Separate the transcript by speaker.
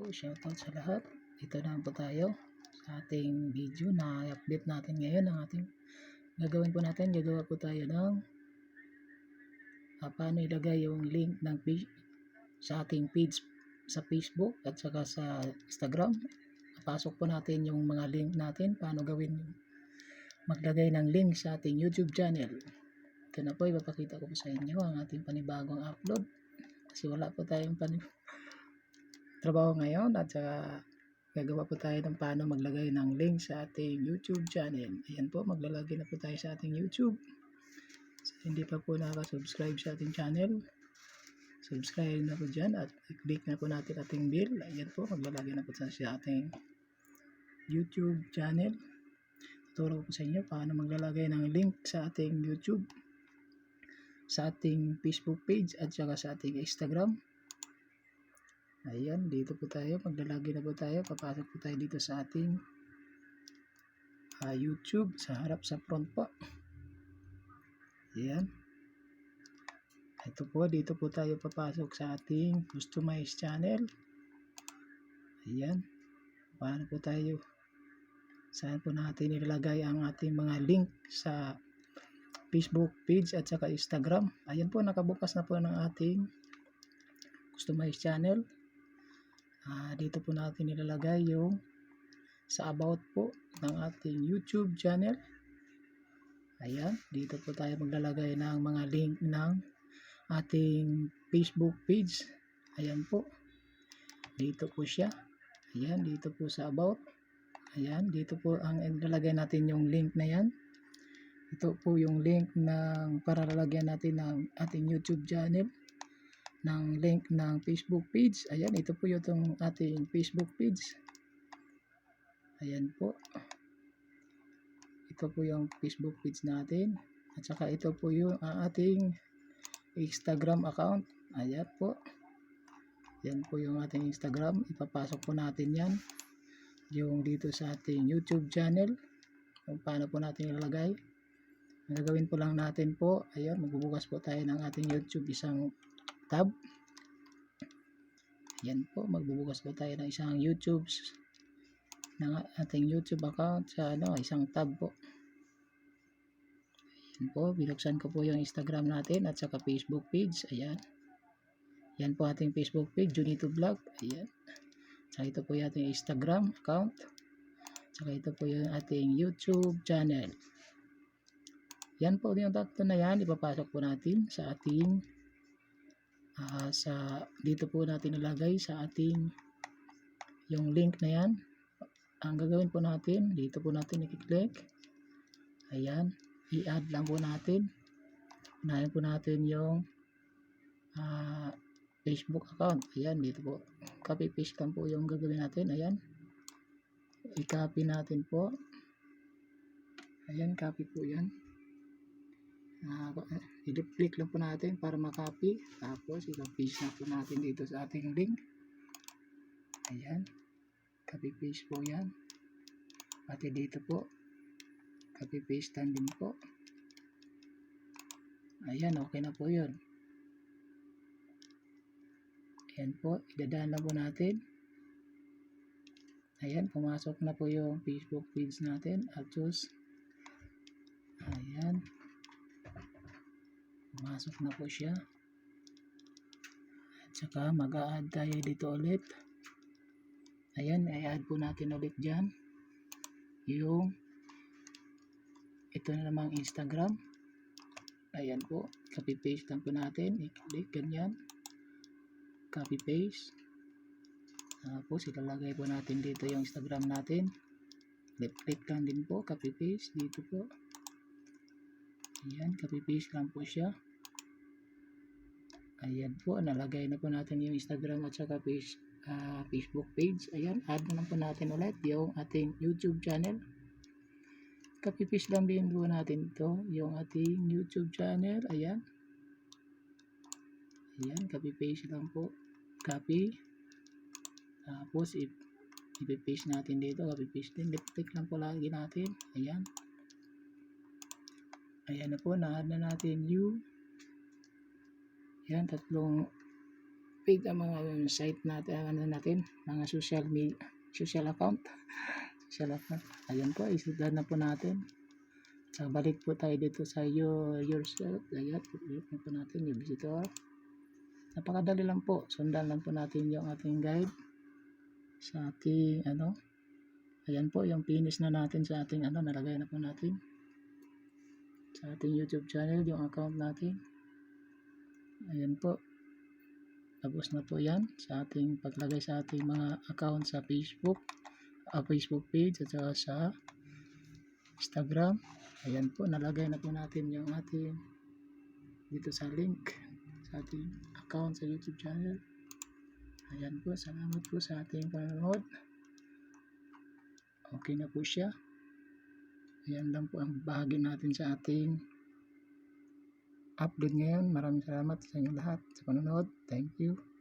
Speaker 1: po, shoutout sa lahat. Dito na po tayo sa ating video na i-update natin ngayon. Ang ating gagawin po natin, gagawa po tayo ng paano ilagay yung link ng page sa ating page sa Facebook at saka sa Instagram. Papasok po natin yung mga link natin, paano gawin maglagay ng link sa ating YouTube channel. Ito na po, ipapakita ko po sa inyo ang ating panibagong upload kasi wala po tayong trabaho ngayon at saka gagawa po tayo ng paano maglagay ng link sa ating YouTube channel. Ayan po, maglalagay na po tayo sa ating YouTube. So, hindi pa po nakaka-subscribe sa ating channel, subscribe na po dyan at i-click na po natin ating bell. Ayan po, maglalagay na po tayo sa ating YouTube channel. Tuturo ko sa inyo paano maglalagay ng link sa ating YouTube, sa ating Facebook page at saka sa ating Instagram. Ayan, dito po tayo, maglalagay na po tayo, papasok po tayo dito sa ating YouTube, sa harap, sa front po. Ayan. Ito po, dito po tayo papasok sa ating customize channel. Ayan. Paano po tayo, saan po natin ilalagay ang ating mga link sa Facebook page at saka Instagram. Ayan po, nakabukas na po ng ating customize channel. Dito po natin ilalagay yung sa about po ng ating YouTube channel. Ayan, dito po tayo maglalagay ng mga link ng ating Facebook page. Ayan po, dito po siya. Ayan, dito po sa about. Ayan, dito po ang ilalagay natin yung link na yan. Ito po yung link ng para lalagyan natin ng ating YouTube channel, ng link ng Facebook page. Ayan, ito po yung ating Facebook page. Ayan po. Ito po yung Facebook page natin. At saka ito po yung ating Instagram account. Ayan po. Yan po yung ating Instagram. Ipapasok po natin yan. Yung dito sa ating YouTube channel. Kung paano po natin ilalagay. Ang gagawin po lang natin po, ayan, magbubukas po tayo ng ating YouTube isang tab. Yan po, magbubukas po tayo ng isang YouTube ng ating YouTube account sa isang tab po. Yan po, binuksan ko po yung Instagram natin at saka Facebook page. Ayan. Yan po ating Facebook page, Junito Vlog. Ayan. Saka ito po yung ating Instagram account. Saka ito po yung ating YouTube channel. Yan po yung tatlo na yan, ipapasok po natin sa ating dito po natin ilagay sa ating yung link na yan. Ang gagawin po natin, dito po natin i-click. Ayan, i-add lang po natin. Unahin po natin yung Facebook account. Ayan, dito po. Copy paste lang po yung gagawin natin. Ayan. I-copy natin po. Ayan, copy po yan. I-click lang po natin para makopy. Tapos i-paste na po natin dito sa ating link. Ayan, copy paste po yan. Pati dito po copy paste din po. Ayan, okay na po yun. Ayan po, idadaan na po natin. Ayan, pumasok na po yung Facebook page natin. Ayan, pumasok na po siya. At saka mag-a-add tayo dito ulit. Ayan, i-add po natin ulit dyan yung ito na namang Instagram. Ayan po, copy paste lang po natin, i-click ganyan, copy paste. Tapos ilalagay po natin dito yung Instagram natin, left click lang din po, copy paste dito po. Ayan, copy paste lang po siya. Ayan po, nalagay na po natin yung Instagram at saka Facebook page. Ayan, add na lang po natin ulit yung ating YouTube channel. Copy paste lang din po natin ito, yung ating YouTube channel. Ayan. Ayan, copy paste lang po. Copy. Tapos i-paste natin dito, copy paste din. Left click lang po lagi natin. Ayan. Ayan na po, na-add na natin yung ayan, tatlong page, ang mga site natin, mga social account. Ayan po, isundan na po natin. So, balik po tayo dito sa yourself. Ayan, click na po natin yung visitor. Napakadali lang po. Sundan lang po natin yung ating guide sa ating ayan po yung finish na natin sa ating nalagay na po natin sa ating YouTube channel yung account natin. Ayan po. Tapos na po yan sa ating paglagay sa ating mga account sa Facebook page at saka sa Instagram. Ayan po, nalagay na po natin yung ating dito sa link sa ating account sa YouTube channel. Ayan po, salamat po sa ating panonood. Okay na po siya. Ayan lang po ang bahagi natin sa ating upload ngayon. Maraming salamat sa inyo lahat sa panonood. Thank you.